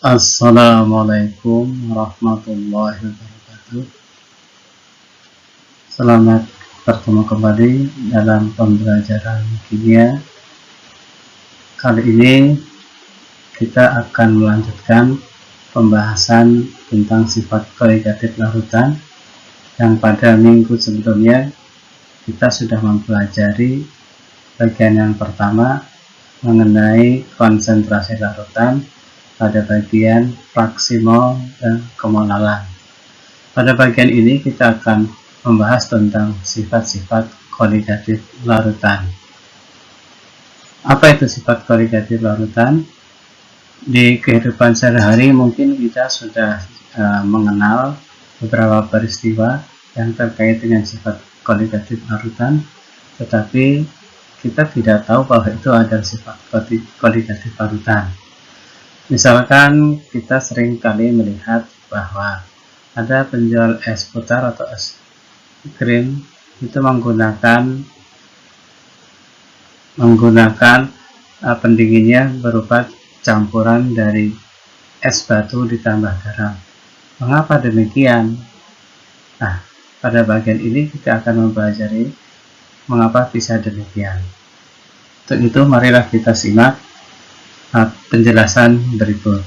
Assalamualaikum warahmatullahi wabarakatuh. Selamat bertemu kembali dalam pembelajaran kimia. Kali ini kita akan melanjutkan pembahasan tentang sifat koligatif larutan yang pada minggu sebelumnya kita sudah mempelajari bagian yang pertama mengenai konsentrasi larutan pada bagian fraksi mol dan kemonalan. Pada bagian ini kita akan membahas tentang sifat-sifat koligatif larutan. Apa itu sifat koligatif larutan? Di kehidupan sehari-hari mungkin kita sudah mengenal beberapa peristiwa yang terkait dengan sifat koligatif larutan, tetapi kita tidak tahu bahwa itu adalah sifat koligatif larutan. Misalkan kita sering kali melihat bahwa ada penjual es putar atau es krim itu menggunakan pendinginnya berupa campuran dari es batu ditambah garam. Mengapa demikian? Nah, pada bagian ini kita akan mempelajari mengapa bisa demikian. Untuk itu marilah kita simak penjelasan berikut.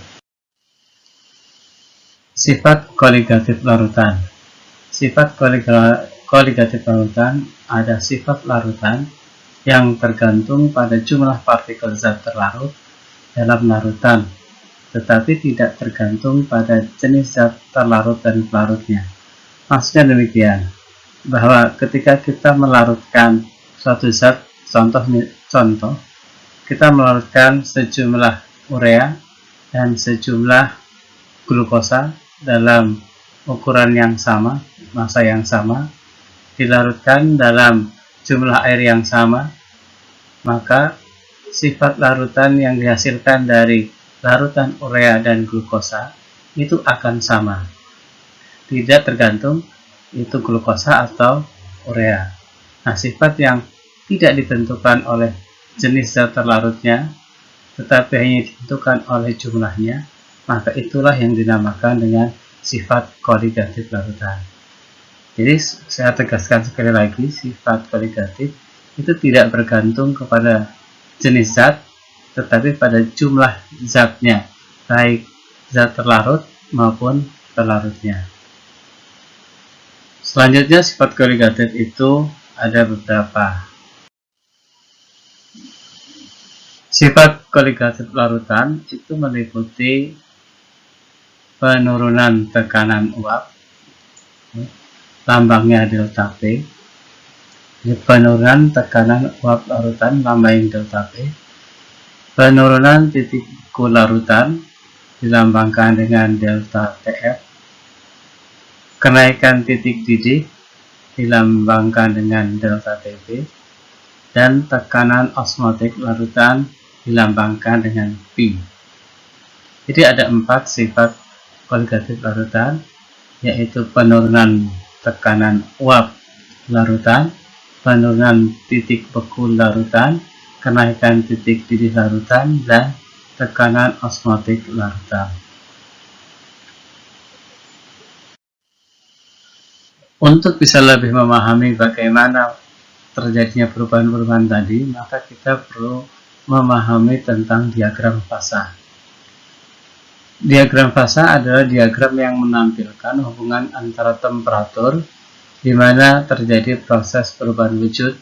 Sifat koligatif larutan. Sifat koligatif larutan ada sifat larutan yang tergantung pada jumlah partikel zat terlarut dalam larutan, tetapi tidak tergantung pada jenis zat terlarut dan pelarutnya. Maksudnya demikian, bahwa ketika kita melarutkan suatu zat, contoh kita melarutkan sejumlah urea dan sejumlah glukosa dalam ukuran yang sama, massa yang sama, dilarutkan dalam jumlah air yang sama, maka sifat larutan yang dihasilkan dari larutan urea dan glukosa itu akan sama. Tidak tergantung itu glukosa atau urea. Nah, sifat yang tidak ditentukan oleh jenis zat terlarutnya, tetapi hanya ditentukan oleh jumlahnya, maka itulah yang dinamakan dengan sifat koligatif larutan. Jadi saya tegaskan sekali lagi, sifat koligatif itu tidak bergantung kepada jenis zat, tetapi pada jumlah zatnya, baik zat terlarut maupun terlarutnya. Selanjutnya, sifat koligatif itu ada beberapa. Sifat koligatif larutan itu meliputi penurunan tekanan uap, lambangnya delta P. Penurunan tekanan uap larutan, lambang delta P. Penurunan titik larutan dilambangkan dengan delta TF. Kenaikan titik didih dilambangkan dengan delta TB. Dan tekanan osmotik larutan dilambangkan dengan P. Jadi ada 4 sifat koligatif larutan, yaitu penurunan tekanan uap larutan, penurunan titik beku larutan, kenaikan titik didih larutan, dan tekanan osmotik larutan. Untuk bisa lebih memahami bagaimana terjadinya perubahan-perubahan tadi, maka kita perlu memahami tentang diagram fasa. Diagram fasa adalah diagram yang menampilkan hubungan antara temperatur di mana terjadi proses perubahan wujud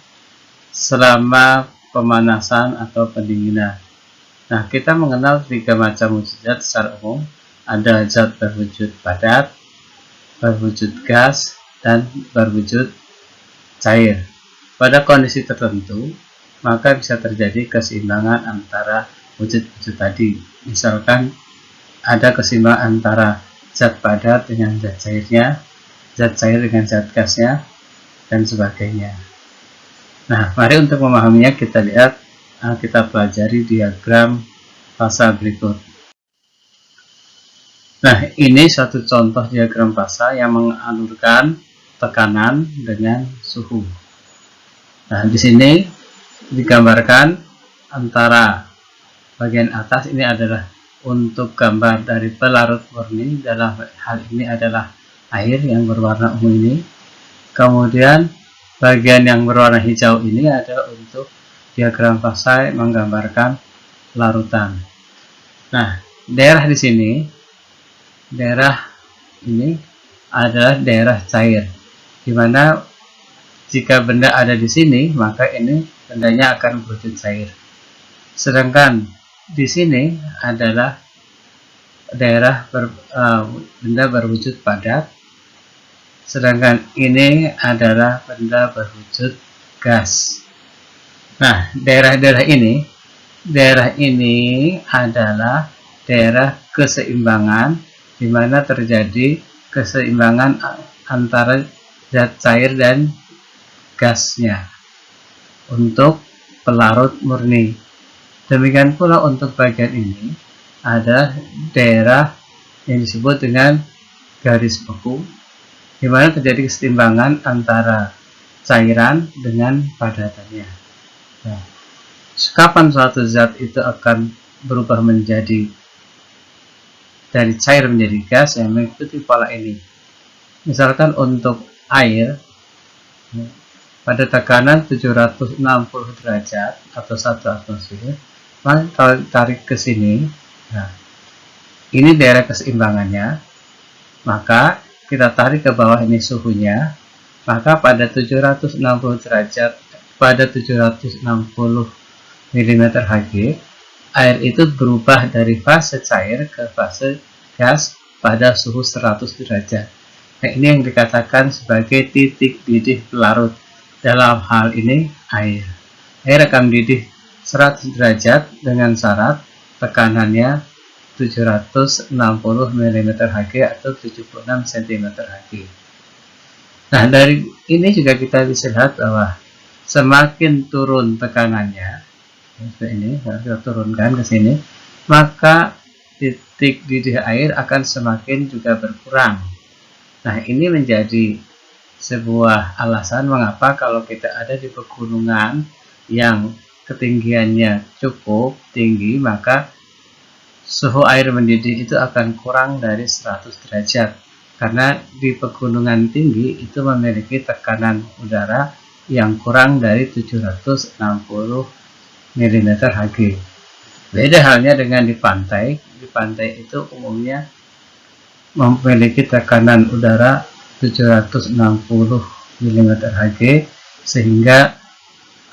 selama pemanasan atau pendinginan. Nah, kita mengenal 3 macam wujud zat secara umum. Ada zat berwujud padat, berwujud gas, dan berwujud cair. Pada kondisi tertentu, maka bisa terjadi keseimbangan antara wujud-wujud tadi. Misalkan ada keseimbangan antara zat padat dengan zat cairnya, zat cair dengan zat gasnya, dan sebagainya. Nah, mari untuk memahaminya kita lihat, kita pelajari diagram fasa berikut. Nah, ini suatu contoh diagram fasa yang mengalurkan tekanan dengan suhu. Nah, di sini digambarkan antara bagian atas ini adalah untuk gambar dari pelarut murni dalam hal ini adalah air yang berwarna ungu ini. Kemudian bagian yang berwarna hijau ini adalah untuk diagram fasa menggambarkan larutan. Nah, daerah di sini, daerah ini adalah daerah cair, di mana jika benda ada di sini, maka ini bendanya akan berwujud cair. Sedangkan di sini adalah daerah benda berwujud padat, sedangkan ini adalah benda berwujud gas. Nah, daerah ini adalah daerah keseimbangan, di mana terjadi keseimbangan antara zat cair dan gasnya untuk pelarut murni. Demikian pula untuk bagian ini adalah daerah yang disebut dengan garis beku, di mana terjadi keseimbangan antara cairan dengan padatannya. Nah, kapan suatu zat itu akan berubah menjadi dari cair menjadi gas yang mengikuti pola ini. Misalkan untuk air pada tekanan 760 derajat atau 1 atmosfer, maka kalau tarik ke sini, nah, ini daerah keseimbangannya, maka kita tarik ke bawah ini suhunya, maka pada 760 derajat, pada 760 mm Hg, air itu berubah dari fase cair ke fase gas pada suhu 100 derajat. Nah, ini yang dikatakan sebagai titik didih pelarut. Dalam hal ini air. Air akan mendidih 100 derajat dengan syarat tekanannya 760 mm Hg atau 76 cm Hg. Nah, dari ini juga kita bisa lihat bahwa semakin turun tekanannya, ini kita turunkan ke sini, maka titik didih air akan semakin juga berkurang. Nah, ini menjadi sebuah alasan mengapa kalau kita ada di pegunungan yang ketinggiannya cukup tinggi, maka suhu air mendidih itu akan kurang dari 100 derajat. Karena di pegunungan tinggi itu memiliki tekanan udara yang kurang dari 760 mm Hg. Beda halnya dengan di pantai. Di pantai itu umumnya memiliki tekanan udara 760 mm Hg, sehingga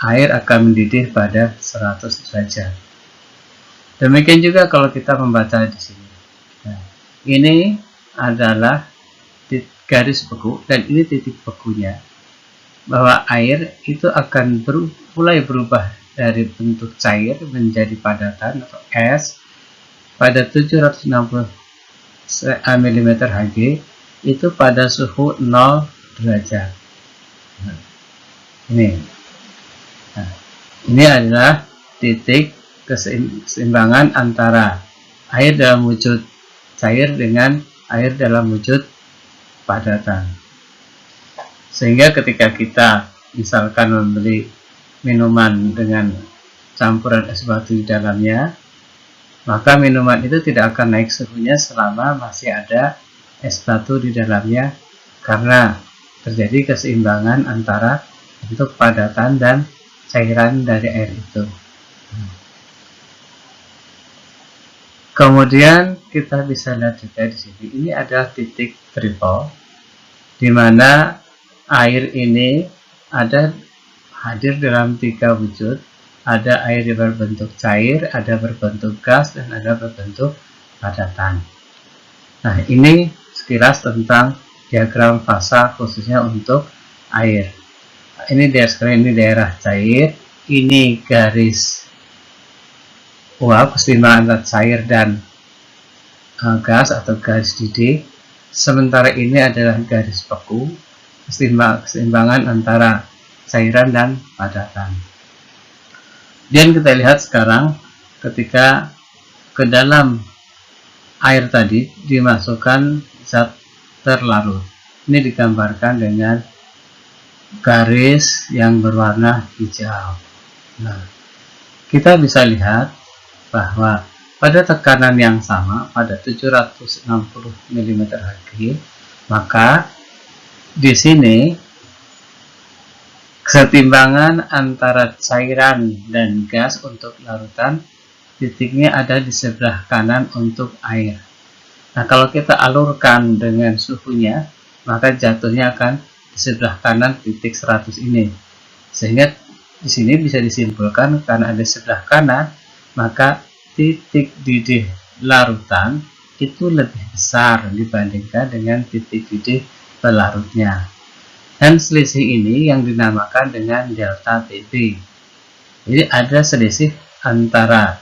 air akan mendidih pada 100 derajat. Demikian juga kalau kita membaca di sini. Nah, ini adalah garis beku dan ini titik bekunya. Bahwa air itu akan mulai berubah dari bentuk cair menjadi padatan atau es pada 760 mm Hg itu pada suhu 0 derajat. Nah, ini adalah titik keseimbangan antara air dalam wujud cair dengan air dalam wujud padatan. Sehingga ketika kita misalkan membeli minuman dengan campuran es batu di dalamnya, maka minuman itu tidak akan naik suhunya selama masih ada es batu di dalamnya, karena terjadi keseimbangan antara bentuk padatan dan cairan dari air itu. Kemudian kita bisa lihat juga di sini, ini adalah titik triple, di mana air ini hadir dalam 3 wujud. Ada air yang berbentuk cair, ada berbentuk gas, dan ada berbentuk padatan. Nah, ini sekilas tentang diagram fasa khususnya untuk air. Ini daerah cair, ini garis uap, keseimbangan antara cair dan gas atau garis didih. Sementara ini adalah garis beku, keseimbangan antara cairan dan padatan. Dan kita lihat sekarang ketika ke dalam air tadi dimasukkan zat terlarut. Ini digambarkan dengan garis yang berwarna hijau. Nah, kita bisa lihat bahwa pada tekanan yang sama pada 760 mm Hg, maka di sini kesetimbangan antara cairan dan gas untuk larutan titiknya ada di sebelah kanan untuk air. Nah, kalau kita alurkan dengan suhunya, maka jatuhnya akan di sebelah kanan titik 100 ini. Sehingga di sini bisa disimpulkan karena ada sebelah kanan, maka titik didih larutan itu lebih besar dibandingkan dengan titik didih pelarutnya. Dan selisih ini yang dinamakan dengan delta TB. Jadi ada selisih antara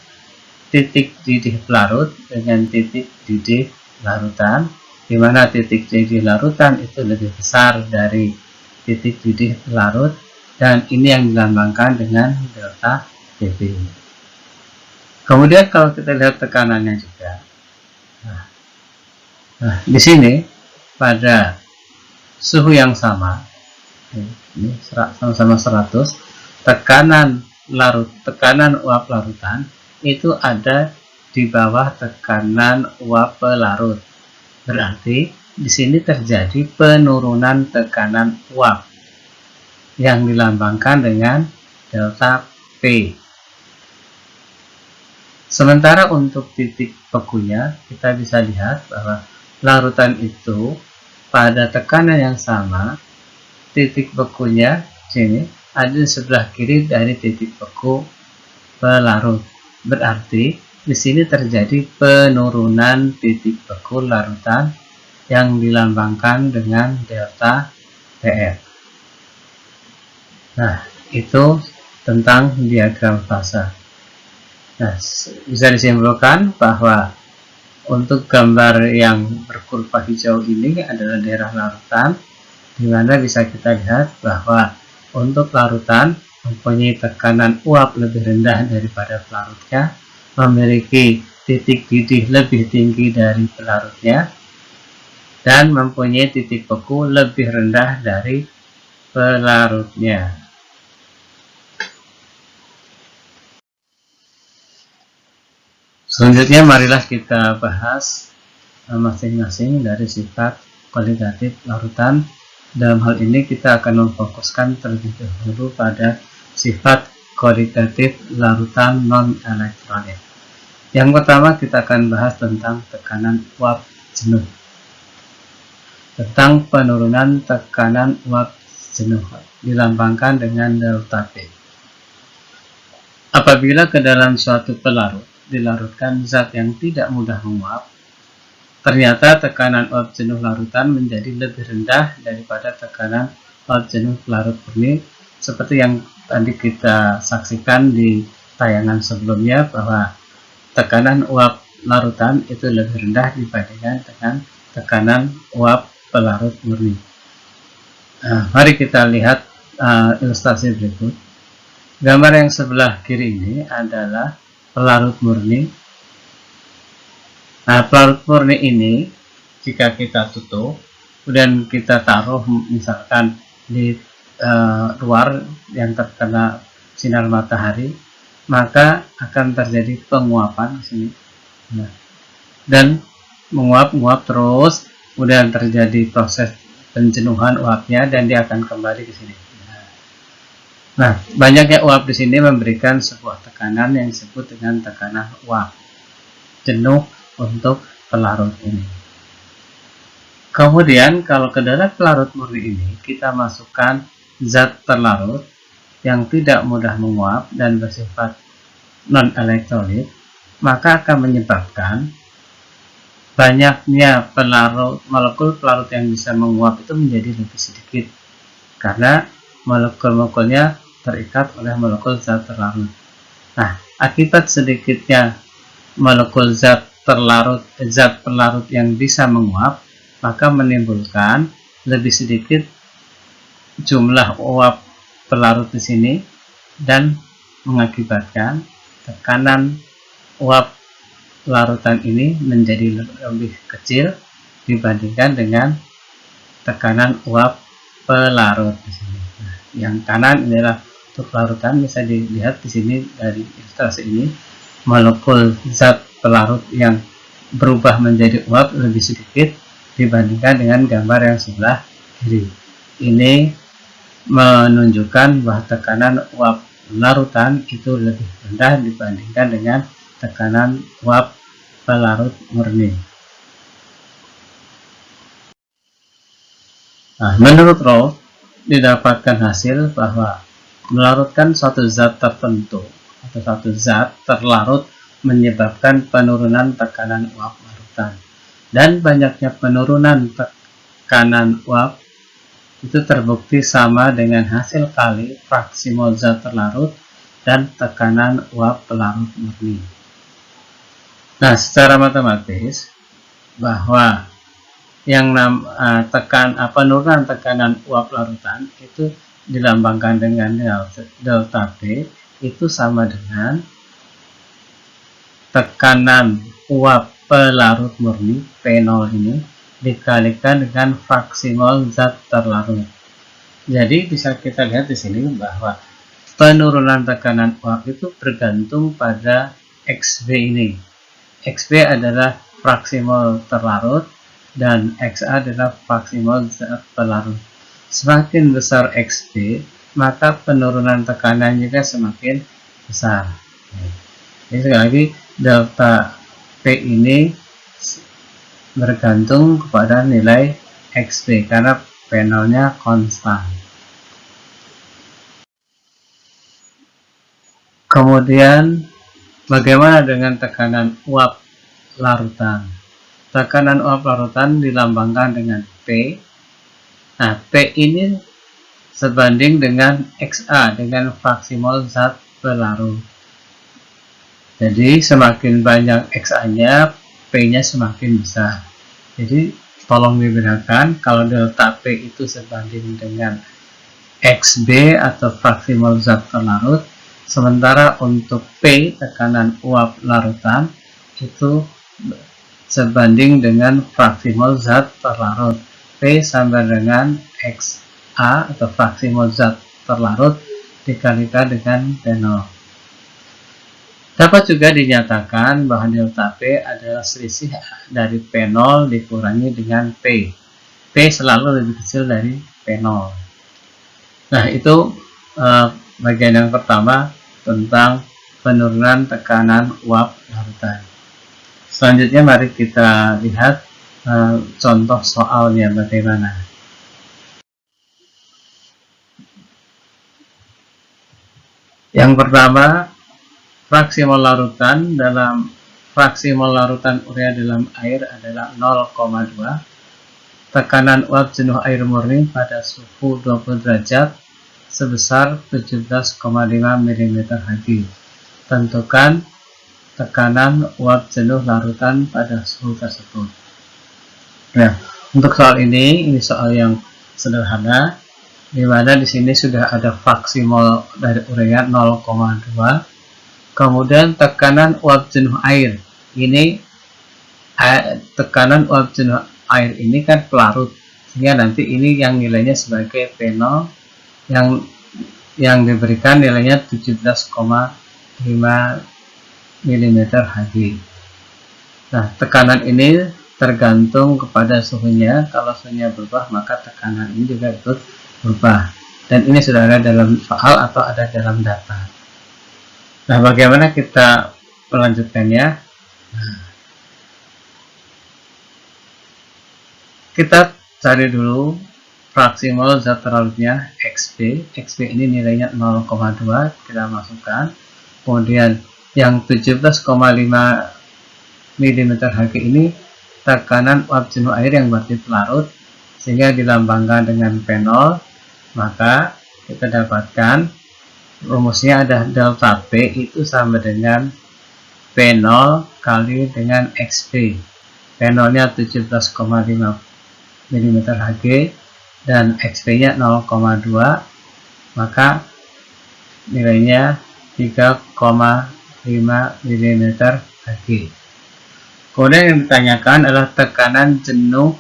titik didih pelarut dengan titik didih larutan, di mana titik didih larutan itu lebih besar dari titik didih pelarut, dan ini yang dilambangkan dengan delta TB. Kemudian kalau kita lihat tekanannya juga, nah di sini pada suhu yang sama, ini sama-sama 100, tekanan uap larutan itu ada di bawah tekanan uap pelarut. Berarti di sini terjadi penurunan tekanan uap yang dilambangkan dengan delta P. Sementara untuk titik bekunya, kita bisa lihat bahwa larutan itu pada tekanan yang sama, titik bekunya sini ada di sebelah kiri dari titik beku pelarut. Berarti di sini terjadi penurunan titik beku larutan yang dilambangkan dengan delta PF. Nah, itu tentang diagram fase. Nah, bisa disimpulkan bahwa untuk gambar yang berkurva hijau ini adalah daerah larutan, di mana bisa kita lihat bahwa untuk larutan mempunyai tekanan uap lebih rendah daripada pelarutnya, memiliki titik didih lebih tinggi dari pelarutnya, dan mempunyai titik beku lebih rendah dari pelarutnya. Selanjutnya marilah kita bahas masing-masing dari sifat kualitatif larutan. Dalam hal ini kita akan memfokuskan terlebih dahulu pada sifat kualitatif larutan non-elektrolit. Yang pertama kita akan bahas tentang tekanan uap jenuh. Tentang penurunan tekanan uap jenuh dilambangkan dengan delta P. Apabila ke dalam suatu pelarut dilarutkan zat yang tidak mudah menguap, ternyata tekanan uap jenuh larutan menjadi lebih rendah daripada tekanan uap jenuh pelarut murni, seperti yang tadi kita saksikan di tayangan sebelumnya bahwa tekanan uap larutan itu lebih rendah dibandingkan dengan tekanan uap pelarut murni. Nah, mari kita lihat ilustrasi berikut. Gambar yang sebelah kiri ini adalah pelarut murni. Nah, pelarut murni ini jika kita tutup, kemudian kita taruh misalkan di luar yang terkena sinar matahari, maka akan terjadi penguapan di sini. Nah, dan menguap terus, kemudian terjadi proses penjenuhan uapnya dan dia akan kembali ke sini. Nah, banyaknya uap di sini memberikan sebuah tekanan yang disebut dengan tekanan uap jenuh untuk pelarut ini. Kemudian kalau ke dalam pelarut murni ini kita masukkan zat terlarut yang tidak mudah menguap dan bersifat non-elektrolit, maka akan menyebabkan banyaknya molekul pelarut yang bisa menguap itu menjadi lebih sedikit karena molekul-molekulnya terikat oleh molekul zat terlarut. Nah, akibat sedikitnya molekul zat pelarut yang bisa menguap, maka menimbulkan lebih sedikit jumlah uap pelarut di sini dan mengakibatkan tekanan uap larutan ini menjadi lebih kecil dibandingkan dengan tekanan uap pelarut di sini. Nah, yang kanan adalah untuk larutan, bisa dilihat di sini dari ilustrasi ini molekul zat pelarut yang berubah menjadi uap lebih sedikit dibandingkan dengan gambar yang sebelah kiri. Ini menunjukkan bahwa tekanan uap larutan itu lebih rendah dibandingkan dengan tekanan uap pelarut murni. Nah, menurut Rowe, didapatkan hasil bahwa melarutkan suatu zat tertentu atau suatu zat terlarut menyebabkan penurunan tekanan uap larutan, dan banyaknya penurunan tekanan uap itu terbukti sama dengan hasil kali fraksi mol zat terlarut dan tekanan uap pelarut murni. Nah, secara matematis bahwa yang penurunan tekanan uap larutan itu dilambangkan dengan delta P itu sama dengan tekanan uap pelarut murni P0 ini dikalikan dengan fraksi mol zat terlarut. Jadi bisa kita lihat di sini bahwa penurunan tekanan uap itu bergantung pada XB ini. XB adalah fraksi mol terlarut dan XA adalah fraksi mol zat pelarut. Semakin besar XB, maka penurunan tekanan juga semakin besar. Jadi sekali lagi, delta P ini bergantung kepada nilai XB karena P0-nya konstan. Kemudian, bagaimana dengan tekanan uap larutan? Tekanan uap larutan dilambangkan dengan P. Nah, P ini sebanding dengan XA, dengan fraksi mol zat pelarut. Jadi, semakin banyak XA-nya, P-nya semakin besar. Jadi, tolong dibedakan kalau delta P itu sebanding dengan XB atau fraksi mol zat pelarut, sementara untuk P, tekanan uap larutan, itu sebanding dengan fraksi mol zat terlarut. P sama dengan XA atau fraksi mol zat terlarut dikalikan dengan P0. Dapat juga dinyatakan bahwa delta P adalah selisih dari P0 dikurangi dengan P. P selalu lebih kecil dari P0. Nah, itu bagian yang pertama tentang penurunan tekanan uap larutan. Selanjutnya mari kita lihat contoh soalnya bagaimana. Yang pertama, fraksi mol larutan dalam fraksi mol larutan urea dalam air adalah 0,2. Tekanan uap jenuh air murni pada suhu 20 derajat sebesar 17,5 mmHg. Tentukan tekanan uap jenuh larutan pada suhu tersebut. Nah, untuk soal ini soal yang sederhana, di mana di sini sudah ada fraksi mol dari urea 0,2. Kemudian tekanan uap jenuh air. Ini tekanan uap jenuh air ini kan pelarut, sehingga nanti ini yang nilainya sebagai P0 yang diberikan nilainya 17,5 mmHg. Nah, tekanan ini tergantung kepada suhunya. Kalau suhunya berubah, maka tekanan ini juga ikut berubah. Dan ini sudah ada dalam soal atau ada dalam data. Nah, bagaimana kita melanjutkannya? Nah, kita cari dulu fraksi mol zat terlarutnya XB. XB ini nilainya 0,2, kita masukkan. Kemudian yang 17,5 mmHg ini tekanan uap jenuh air yang berarti pelarut, sehingga dilambangkan dengan P0. Maka kita dapatkan rumusnya ada delta P itu sama dengan P0 kali dengan XB. P0 nya 17,5 mmHg dan XB nya 0,2, maka nilainya 3,5 mmHg. Kemudian yang ditanyakan adalah tekanan jenuh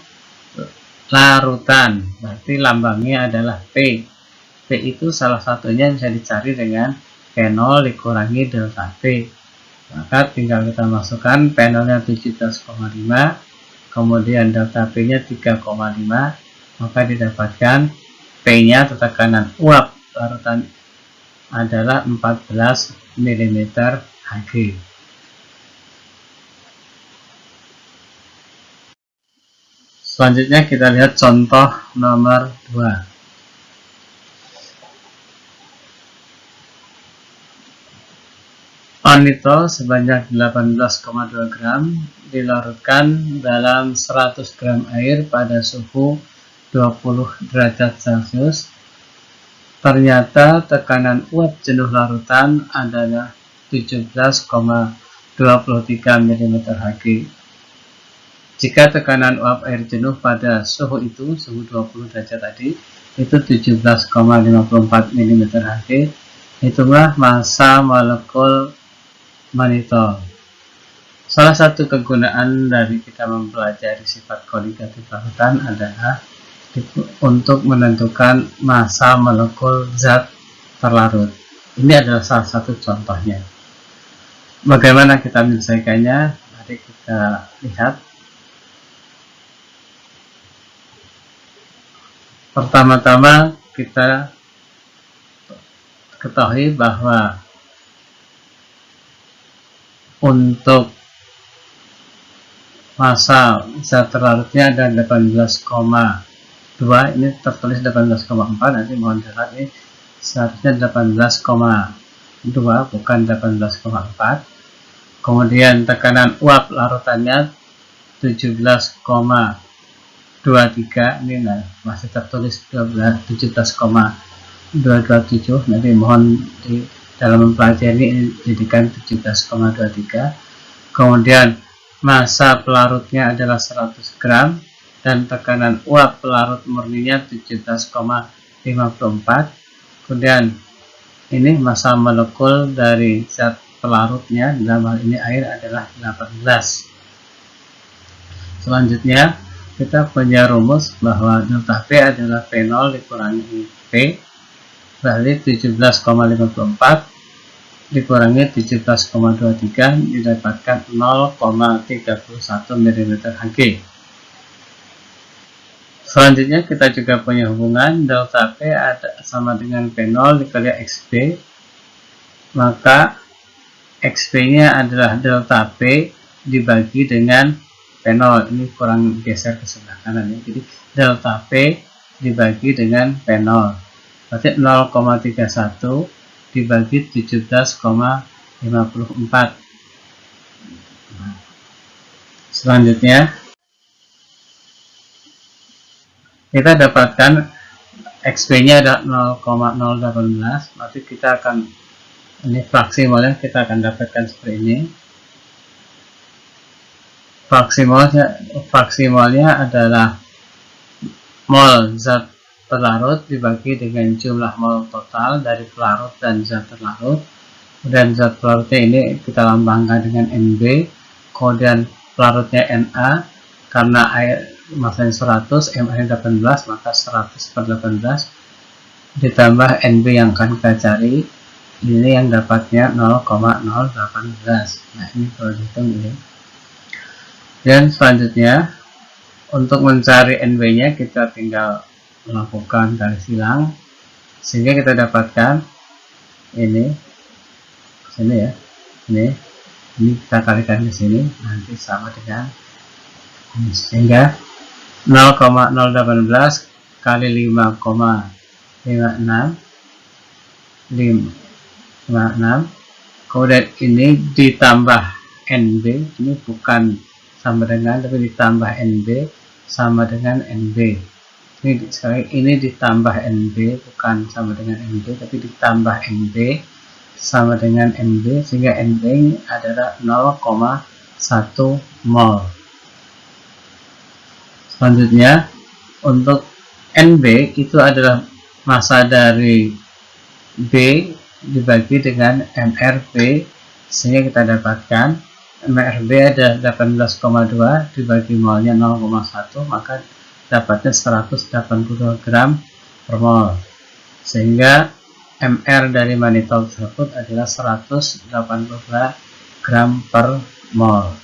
larutan, berarti lambangnya adalah P. P itu salah satunya bisa dicari dengan P0 dikurangi delta P. Maka tinggal kita masukkan penolnya 17,5, kemudian delta P nya 3,5, maka didapatkan P nya atau tekanan uap larutan adalah 14 mm Hg. Selanjutnya kita lihat contoh nomor 2. Nitol sebanyak 18,2 gram dilarutkan dalam 100 gram air pada suhu 20 derajat Celcius. Ternyata tekanan uap jenuh larutan adalah 17,23 mm Hg. Jika tekanan uap air jenuh pada suhu itu, suhu 20 derajat tadi, itu 17,54 mm Hg, hitunglah massa molekul manitol. Salah satu kegunaan dari kita mempelajari sifat koligatif larutan adalah untuk menentukan massa molekul zat terlarut. Ini adalah salah satu contohnya. Bagaimana kita menyelesaikannya? Mari kita lihat. Pertama-tama kita ketahui bahwa untuk massa zat terlarutnya ada 18,2, ini tertulis 18,4, nanti mohon dicatat ini seharusnya 18,2 bukan 18,4. Kemudian tekanan uap larutannya 17,23, ini masih tertulis 17,227, nanti mohon di dalam mempelajari ini jadikan 17,23. Kemudian massa pelarutnya adalah 100 gram dan tekanan uap pelarut murninya 17,54. Kemudian ini massa molekul dari zat pelarutnya, dalam hal ini air, adalah 18. Selanjutnya kita punya rumus bahwa delta P adalah P0 dikurangi P, berarti 17,54 dikurangi 17,23 didapatkan 0,31 mm Hg. Selanjutnya kita juga punya hubungan delta P sama dengan P0 dikali XP, maka XP nya adalah delta P dibagi dengan P0, ini kurang geser ke sebelah kanan ya, jadi delta P dibagi dengan P0, berarti 0,31 dibagi 17,54. Selanjutnya kita dapatkan XP nya ada 0,018, berarti kita akan, ini fraksi molnya, kita akan dapatkan seperti ini. Fraksi molnya adalah mol zat terlarut dibagi dengan jumlah mol total dari pelarut dan zat terlarut. Dan zat pelarutnya ini kita lambangkan dengan NB, kemudian pelarutnya Na, karena air massanya 100, mR 18, maka 100 per 18 ditambah NB yang akan kita cari, ini yang dapatnya 0,018. Nah, ini kalau dihitung ini. Dan selanjutnya untuk mencari NB nya kita tinggal melakukan kali silang, sehingga kita dapatkan ini sini ya, ini kita kalikan ke sini, nanti sama dengan ini, sehingga 0,018 kali 5,56, kemudian ini ditambah NB, ini bukan sama dengan, tapi ditambah NB sama dengan NB. Ini ditambah NB, bukan sama dengan NB, tapi ditambah NB sama dengan NB, sehingga NB ini adalah 0,1 mol. Selanjutnya untuk NB itu adalah massa dari B dibagi dengan MRB, sehingga kita dapatkan MRB ada 18,2 dibagi molnya 0,1, maka dapatnya 182 gram per mol, sehingga MR dari manitol tersebut adalah 182 gram per mol.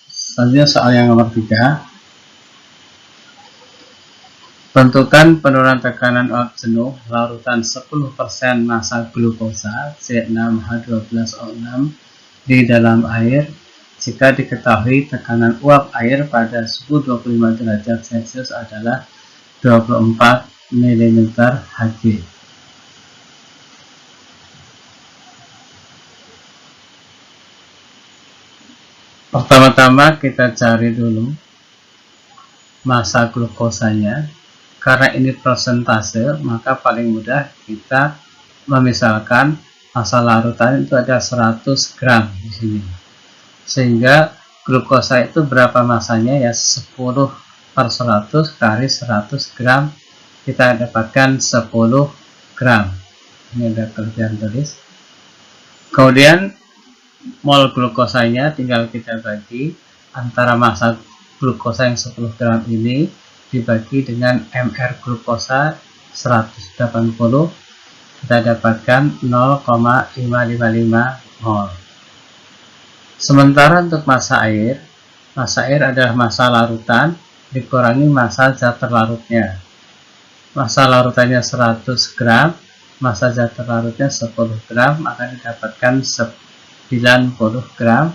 Selanjutnya soal yang nomor 3. Tentukan penurunan tekanan uap jenuh larutan 10% massa glukosa C6H12O6 di dalam air jika diketahui tekanan uap air pada suhu 25 derajat Celcius adalah 24 mmHg. Pertama-tama kita cari dulu massa glukosanya. Karena ini persentase, maka paling mudah kita memisalkan massa larutan itu ada 100 gram di sini. Sehingga glukosa itu berapa massanya ya 10/100 kali 100 gram, kita dapatkan 10 gram. Ini ada kelebihan tulis. Kemudian mol glukosanya tinggal kita bagi antara massa glukosa yang 10 gram ini dibagi dengan mR glukosa 180, kita dapatkan 0,555 mol. Sementara untuk massa air adalah massa larutan dikurangi massa zat terlarutnya. Massa larutannya 100 gram, massa zat terlarutnya 10 gram, akan didapatkan 90 gram.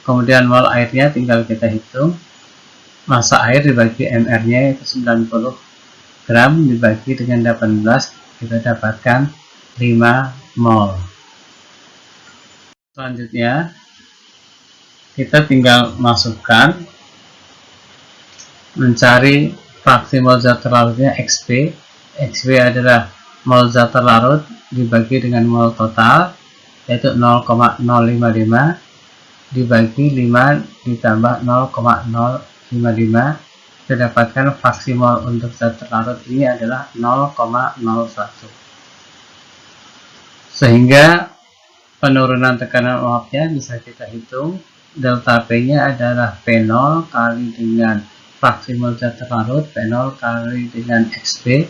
Kemudian mol airnya tinggal kita hitung. Massa air dibagi mR-nya itu 90 gram dibagi dengan 18, kita dapatkan 5 mol. Selanjutnya kita tinggal masukkan mencari fraksi mol zat terlarutnya XP. XP adalah mol zat terlarut dibagi dengan mol total yaitu 0,055 dibagi 5 ditambah 0,055, kita dapatkan fraksi mol untuk zat terlarut ini adalah 0,01. Sehingga penurunan tekanan uapnya bisa kita hitung. Delta P-nya adalah P0 kali dengan fraksi mol zat terlarut, P0 kali dengan XP,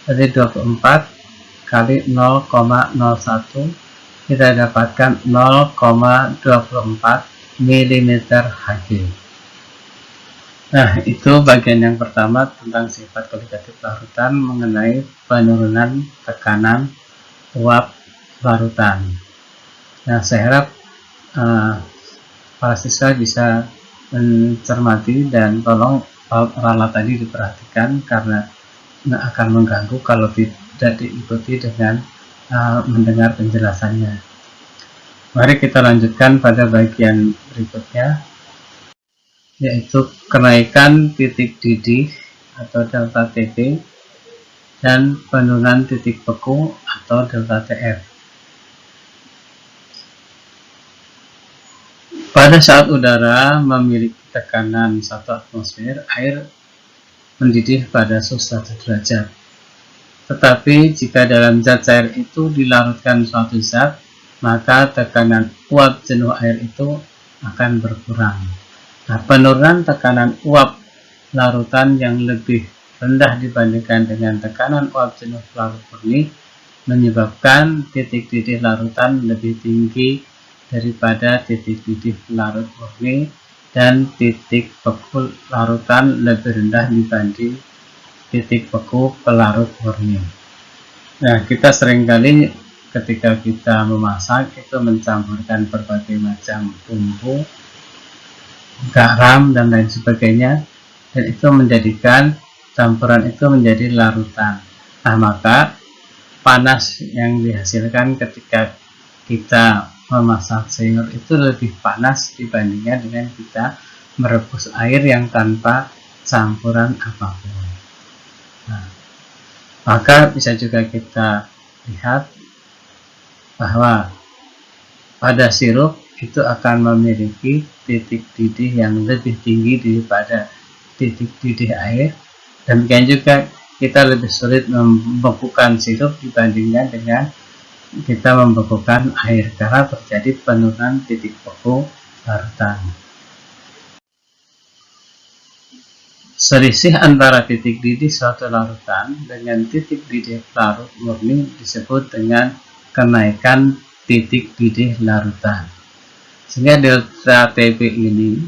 jadi 24 kali 0,01, kita dapatkan 0,24 mmHg. Nah, itu bagian yang pertama tentang sifat kualitatif larutan mengenai penurunan tekanan uap larutan. Nah, saya harap para siswa bisa mencermati dan tolong ralat tadi diperhatikan karena akan mengganggu kalau tidak diikuti dengan mendengar penjelasannya. Mari kita lanjutkan pada bagian berikutnya, yaitu kenaikan titik didih atau delta TP dan penurunan titik beku atau delta TF. Pada saat udara memiliki tekanan 1 atmosfer, air mendidih pada suhu 1 derajat. Tetapi jika dalam zat cair itu dilarutkan suatu zat, maka tekanan uap jenuh air itu akan berkurang. Nah, penurunan tekanan uap larutan yang lebih rendah dibandingkan dengan tekanan uap jenuh larut murni menyebabkan titik didih larutan lebih tinggi daripada titik didih larut murni dan titik beku larutan lebih rendah dibanding titik beku pelarut murni. Nah, kita seringkali ketika kita memasak itu mencampurkan berbagai macam bumbu, garam dan lain sebagainya, dan itu menjadikan campuran itu menjadi larutan. Nah, maka panas yang dihasilkan ketika kita memasak sayur itu lebih panas dibandingkan dengan kita merebus air yang tanpa campuran apapun. Nah, maka bisa juga kita lihat bahwa pada sirup itu akan memiliki titik didih yang lebih tinggi daripada titik didih air. Demikian juga kita lebih sulit membekukan sirup dibandingkan dengan kita membekukan air karena terjadi penurunan titik beku larutan. Selisih antara titik didih suatu larutan dengan titik didih larut murni disebut dengan kenaikan titik didih larutan. Sehingga delta TB ini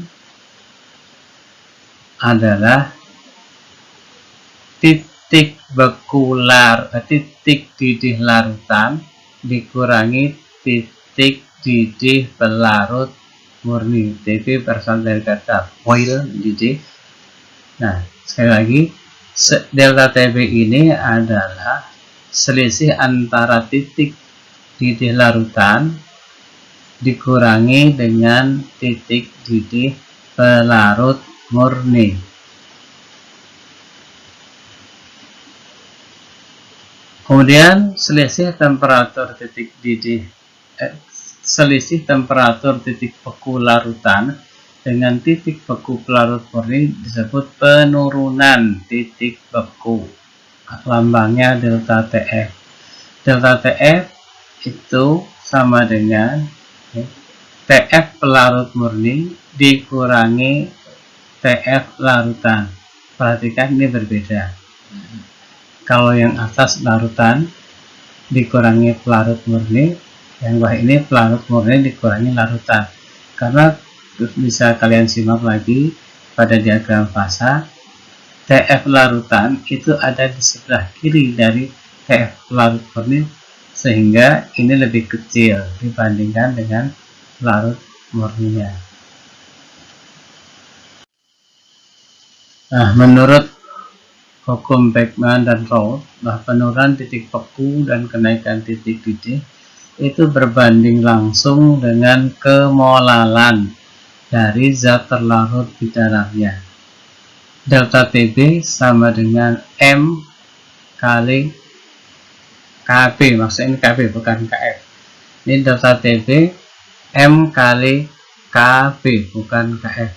adalah titik didih larutan dikurangi titik didih pelarut murni. TB berasal dari kata boil, didih. Nah, sekali lagi, delta TB ini adalah selisih antara titik didih larutan dikurangi dengan titik didih pelarut murni. Kemudian selisih temperatur titik beku larutan dengan titik beku pelarut murni disebut penurunan titik beku. Lambangnya delta TF. Delta TF itu sama dengan TF pelarut murni dikurangi TF larutan. Perhatikan ini berbeda. Kalau yang atas larutan dikurangi pelarut murni, yang bawah ini pelarut murni dikurangi larutan. Karena bisa kalian simak lagi pada diagram fasa, TF larutan itu ada di sebelah kiri dari TF pelarut murni, sehingga ini lebih kecil dibandingkan dengan pelarut murninya. Nah, menurut hukum Beckmann dan Raoult, penurunan titik beku dan kenaikan titik didih itu berbanding langsung dengan kemolalan dari zat terlarut di dalamnya. Delta TB sama dengan M kali KB, maksudnya ini KB bukan KF. Ini delta TB M kali KB bukan KF.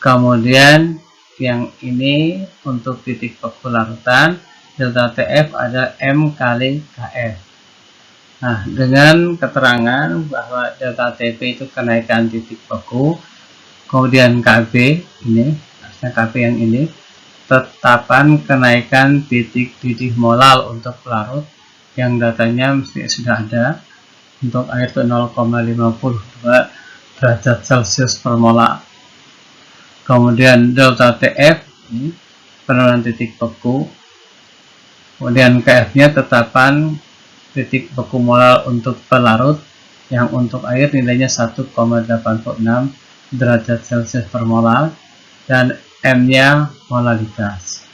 Kemudian yang ini untuk titik beku larutan, delta TF ada M kali KF. Nah, dengan keterangan bahwa delta TB itu kenaikan titik beku, kemudian KB ini, maksudnya KB yang ini, tetapan kenaikan titik didih molal untuk pelarut yang datanya mesti sudah ada. Untuk air itu 0,52 derajat Celcius per molar. Kemudian delta TF ini penurunan titik beku, kemudian KF-nya tetapan titik beku molar untuk pelarut yang untuk air nilainya 1,86 derajat Celcius per molar dan M-nya molalitas.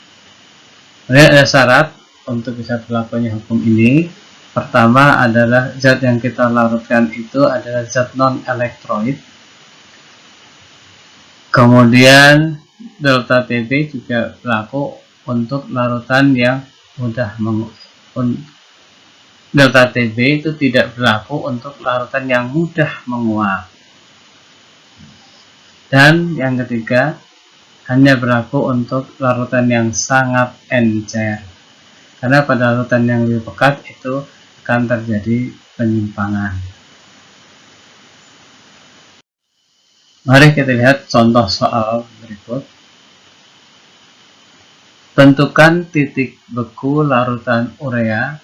Kemudian ada syarat untuk bisa berlakunya hukum ini. Pertama adalah zat yang kita larutkan itu adalah zat non-elektroid. Kemudian delta TB juga berlaku untuk larutan yang mudah delta TB itu tidak berlaku untuk larutan yang mudah menguap. Dan yang ketiga, hanya berlaku untuk larutan yang sangat encer. Karena pada larutan yang lebih pekat itu akan terjadi penyimpangan. Mari kita lihat contoh soal berikut. Tentukan titik beku larutan urea,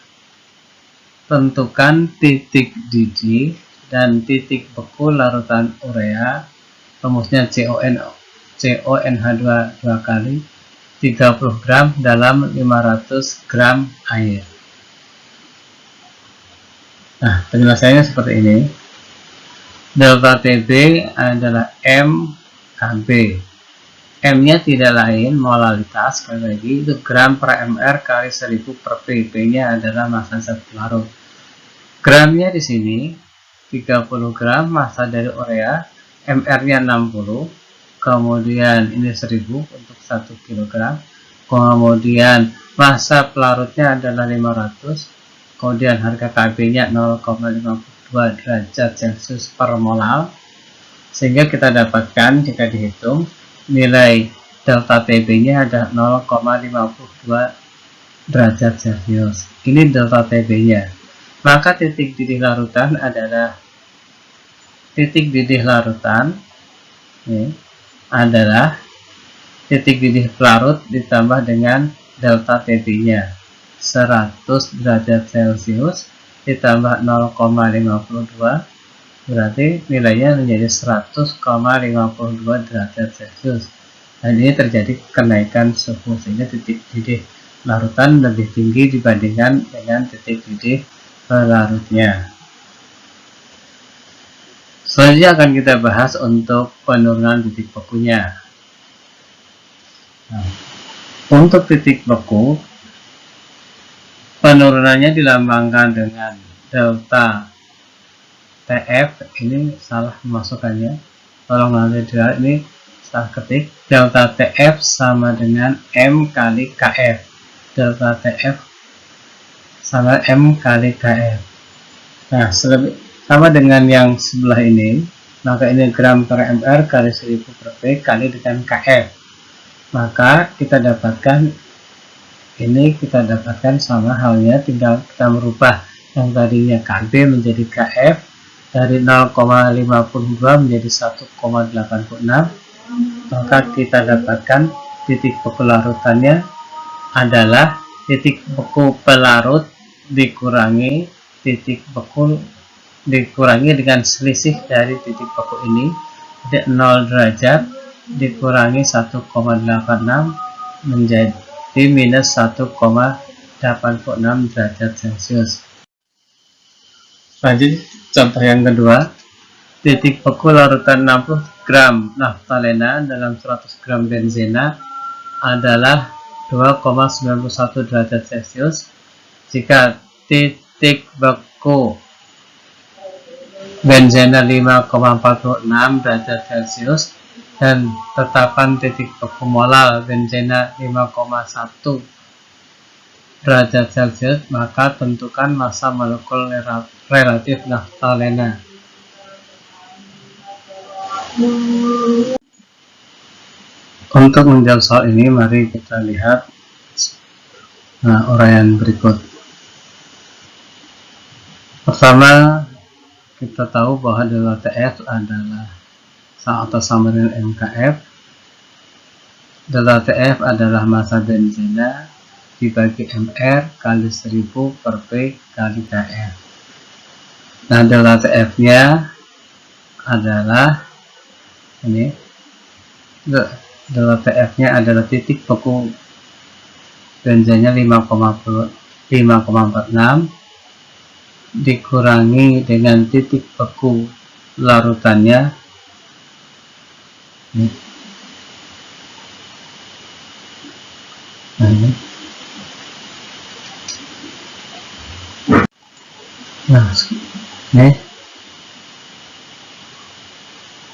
tentukan titik didih dan titik beku larutan urea, rumusnya CONH2 dua kali 30 gram dalam 500 gram air. Nah, penjelasannya seperti ini. Delta TB adalah M KB. M-nya tidak lain molalitas, sekali lagi itu gram per mr kali 1000 per P. P-nya adalah massa zat pelarut. Gramnya di sini 30 gram massa dari urea, mr-nya 60, kemudian ini 1000 untuk 1 kg, kemudian massa pelarutnya adalah 500, kemudian harga KB-nya 0,52 derajat Celcius per molar, sehingga kita dapatkan jika dihitung nilai delta TB-nya ada 0,52 derajat Celcius. Ini delta TB-nya. Maka titik didih larutan adalah titik didih pelarut ditambah dengan delta TB-nya 100 derajat Celcius ditambah 0,52 berarti nilainya menjadi 100,52 derajat Celcius. Dan ini terjadi kenaikan suhu sehingga titik didih larutan lebih tinggi dibandingkan dengan titik didih pelarutnya. Selanjutnya akan kita bahas untuk penurunan titik bekunya. Nah, untuk titik beku, penurunannya dilambangkan dengan delta TF. Ini salah memasukkannya, tolong nanti ini salah ketik. Delta TF sama dengan M kali KF. Delta TF sama M kali KF. Nah, sama dengan yang sebelah ini, maka ini gram per mr kali 1000 per P kali dengan KF. Maka kita dapatkan sama halnya, tinggal kita merubah yang tadinya KB menjadi KF, dari 0,52 menjadi 1,86, maka kita dapatkan titik beku larutannya adalah titik beku pelarut dikurangi titik beku dengan selisih dari titik beku ini, 0 derajat dikurangi 1,86 menjadi minus 1,86 derajat Celcius. Lanjut contoh yang kedua, titik beku larutan 60 gram naftalena dalam 100 gram benzena adalah 2,91 derajat Celcius jika titik beku benzena 5,46 derajat Celcius dan tetapan titik beku molal benzena 5,1 derajat Celcius, maka tentukan massa molekul relatif naftalena. Untuk menjawab soal ini, mari kita lihat uraian berikut. Pertama, kita tahu bahwa delta TF adalah atau sama dengan MKF. Delta TF adalah massa benzena dibagi MR kali 1000 per P kali KF. Nah, delta TF-nya adalah ini. Delta TF-nya adalah titik beku benzennya 5,46 dikurangi dengan titik beku larutannya ini. Nah, ini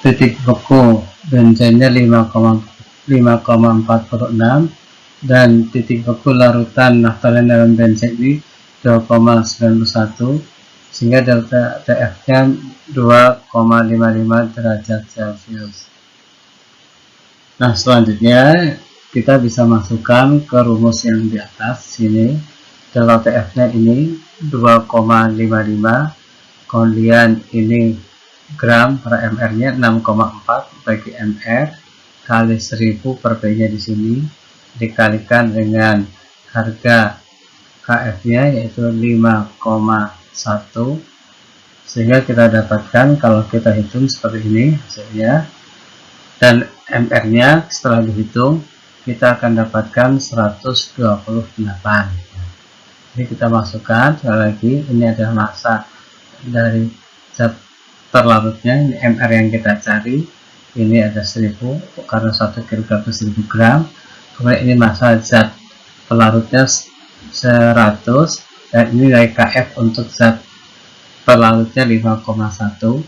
titik beku benzennya 5,46 dan titik beku larutan naftalena dalam benzen ini 2,91 sehingga delta TF-nya 2,55 derajat Celcius. Nah, selanjutnya kita bisa masukkan ke rumus yang di atas sini. Delta TF-nya ini 2,55, kemudian ini gram per mr-nya 6,4 bagi mr kali 1000 per P-nya di sini dikalikan dengan harga KF-nya yaitu 5,1, sehingga kita dapatkan kalau kita hitung seperti ini hasilnya, dan mr-nya setelah dihitung kita akan dapatkan 128. Ini kita masukkan sekali lagi, ini adalah massa dari zat terlarutnya, ini mr yang kita cari, ini ada 1000 karena 1 kg 1000 gram, kemudian ini massa zat pelarutnya 100 dan ini nilai KF untuk zat pelarutnya 5,1.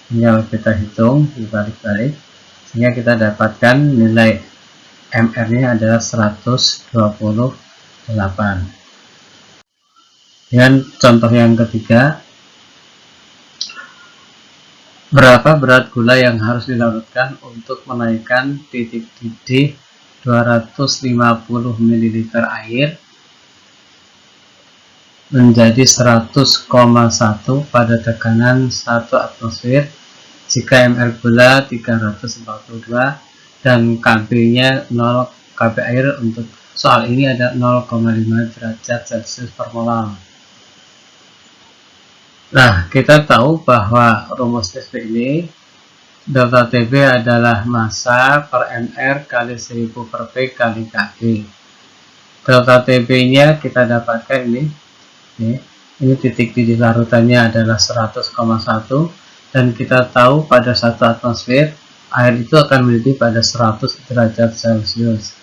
Tinggal kita hitung dibalik-balik sehingga kita dapatkan nilai mr-nya adalah 128. Dan contoh yang ketiga, berapa berat gula yang harus dilarutkan untuk menaikkan titik didih 250 ml air menjadi 100,1 pada tekanan 1 atmosfer jika mr gula 342 dan KB-nya 0, KB air untuk soal ini ada 0,5 derajat Celcius per molar. Nah, kita tahu bahwa rumus TB ini delta TB adalah massa per mR kali 1000 per P kali KB. Delta TB-nya kita dapatkan ini titik didih larutannya adalah 100,1 dan kita tahu pada 1 atmosfer air itu akan mendidih pada 100 derajat Celcius,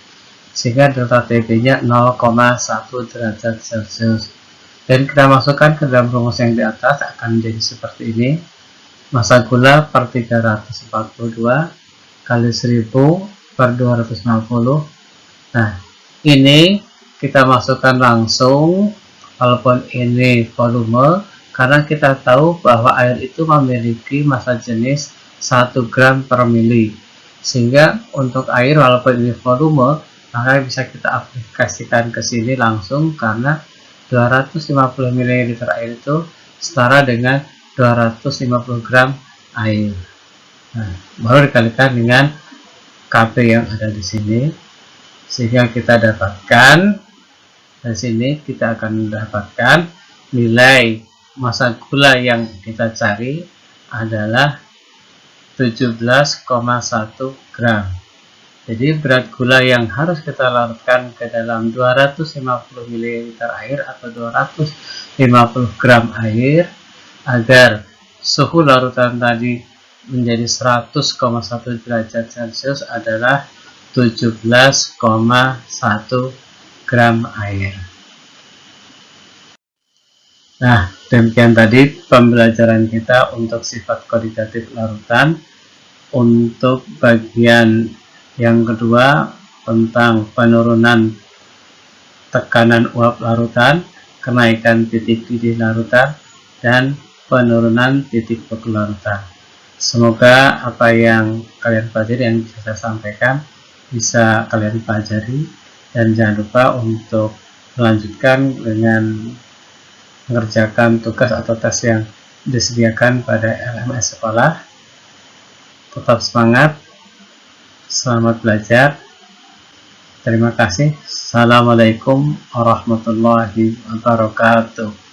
sehingga delta TB-nya 0,1 derajat Celcius. Dan kita masukkan ke dalam rumus yang di atas akan menjadi seperti ini. Massa gula per 342 kali 1000 per 250. Nah, ini kita masukkan langsung, walaupun ini volume, karena kita tahu bahwa air itu memiliki massa jenis 1 gram per mili, sehingga untuk air walaupun ini volume, maka bisa kita aplikasikan ke sini langsung, karena 250 ml air itu setara dengan 250 gram air. Nah, baru dikalikan dengan KB yang ada di sini, sehingga kita dapatkan dari sini kita akan mendapatkan nilai massa gula yang kita cari adalah 17,1 gram. Jadi berat gula yang harus kita larutkan ke dalam 250 ml air atau 250 gram air agar suhu larutan tadi menjadi 100,1 derajat Celcius adalah 17,1 gram air. Nah, demikian tadi pembelajaran kita untuk sifat kualitatif larutan. Untuk bagian yang kedua tentang penurunan tekanan uap larutan, kenaikan titik didih larutan, dan penurunan titik beku larutan. Semoga apa yang kalian pelajari, yang bisa saya sampaikan, bisa kalian pelajari. Dan jangan lupa untuk melanjutkan dengan mengerjakan tugas atau tes yang disediakan pada LMS sekolah. Tetap semangat, selamat belajar. Terima kasih. Assalamualaikum warahmatullahi wabarakatuh.